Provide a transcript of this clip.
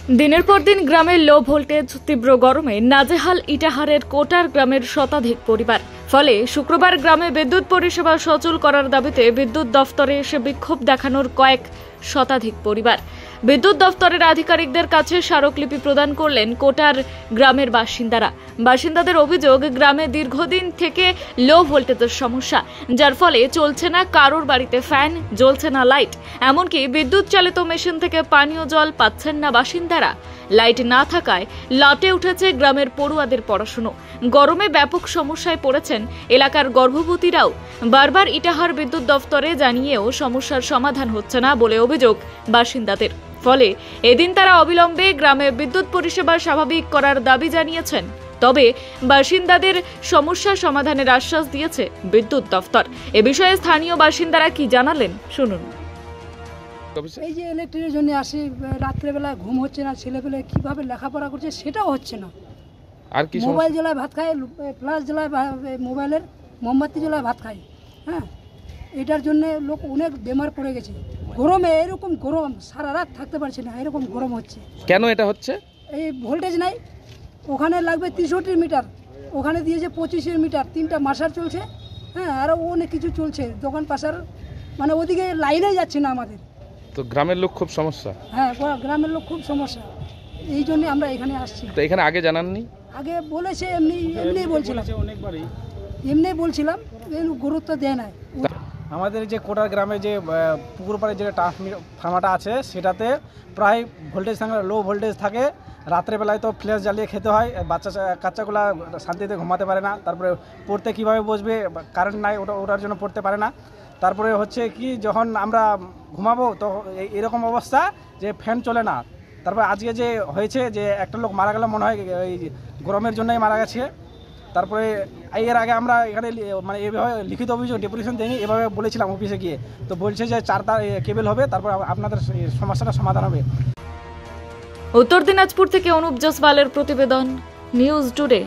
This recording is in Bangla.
দিনের পর দিন গ্রামের লো ভোল্টেজ তীব্র গরমে নাজেহাল ইটাহারের কোটার গ্রামের শতাধিক পরিবার। ফলে শুক্রবার গ্রামে বিদ্যুৎ পরিষেবা সচল করার দাবিতে বিদ্যুৎ দফতরে এসে বিক্ষোভ দেখানোর কয়েক শতাধিক পরিবার। বিদ্যুৎ দফতরের আধিকারিকদের কাছে স্মারকলিপি প্রদান করলেন কোটার গ্রামের বাসিন্দারা। বাসিন্দাদের অভিযোগ, গ্রামে দীর্ঘদিন থেকে লো ভোল্টেজের সমস্যা, যার ফলে চলছে না কারোর বাড়িতে ফ্যান, জ্বলছে না লাইট, এমনকি বিদ্যুৎ চালিত মেশিন থেকে পানীয় জল পাচ্ছেন না বাসিন্দারা। লাইট না থাকায় লাটে উঠেছে গ্রামের পড়ুয়াদের পড়াশুনো। গরমে ব্যাপক সমস্যায় পড়েছেন এলাকার গর্ভবতীরাও। বারবার ইটাহার বিদ্যুৎ দফতরে জানিয়েও সমস্যার সমাধান হচ্ছে না বলে অভিযোগ বাসিন্দাদের। ফলে এদিন তারা অবিলম্বে গ্রামে বিদ্যুৎ পরিষেবা স্বাভাবিক করার দাবি জানিয়েছেন। তবে বাসিন্দাদের সমস্যা সমাধানের আশ্বাস দিয়েছে বিদ্যুৎ দফতর। এ বিষয়ে স্থানীয় বাসিন্দারা কি জানালেন শুনুন। এই যে ইলেকট্রিকের জন্য আসি, রাত্রেবেলা ঘুম হচ্ছে না, ছেলেপেলে কিভাবে লেখাপড়া করছে সেটাও হচ্ছে না। আর কি মোবাইল জ্বালায় ভাত খায়, ফ্ল্যাশ জ্বালায়, মোবাইলের মোমবাতি জ্বালায় ভাত খায়। হ্যাঁ, এটার জন্য লোক অনেক বেমার পড়ে গেছে। গরমে এরকম গরম, সারা রাত থাকতে পারছে না, এরকম গরম হচ্ছে। কেন এটা হচ্ছে? এই ভোল্টেজ নাই, ওখানে লাগবে 63 মিটার, ওখানে দিয়েছে 25 মিটার, 3টা মাসার চলছে। হ্যাঁ, আরও অনেক কিছু চলছে, দোকান পাশার, মানে ওদিকে লাইনে যাচ্ছে না আমাদের। তো গ্রামের লোক খুব সমস্যা। হ্যাঁ, গ্রামের লোক খুব সমস্যা, এই জন্য আমরা এখানে আসছি। তো এখানে আগে জানাননি? আগে বলেছে, এমনি বলছিলাম, গুরুত্ব দেয় না। আমাদের যে কোটার গ্রামে যে পুকুর পাড়ে যে ট্রান্সফরমারটা আছে সেটাতে প্রায় ভোল্টেজ থাকে, লো ভোল্টেজ থাকে। রাত্রেবেলায় তো ফ্ল্যাশ জ্বালিয়ে খেতে হয়, কাচ্চাগুলা শান্তিতে ঘুমাতে পারে না। তারপরে পড়তে কিভাবে বসবে, কারেন্ট নাই, ওটার জন্য পড়তে পারে না। তারপরে হচ্ছে কি, যখন আমরা ঘুমাবো তো এরকম অবস্থা যে ফ্যান চলে না। তারপরে আজকে যে হয়েছে যে একটা লোক মারা গেল, মনে হয় এই গরমের জন্যই মারা গেছে। তারপরে এর আগে আমরা এখানে মানে এভাবে লিখিত অভিযোগ ডেপুটেশন দেয়নি, এভাবে বলেছিলাম অফিসে গিয়ে, তো বলছে যে 4 তার কেবল হবে, তারপর আপনাদের সমস্যাটা সমাধান হবে। উত্তর দিনাজপুর থেকে অনুপ জসওয়ালের প্রতিবেদন, নিউজ টুডে।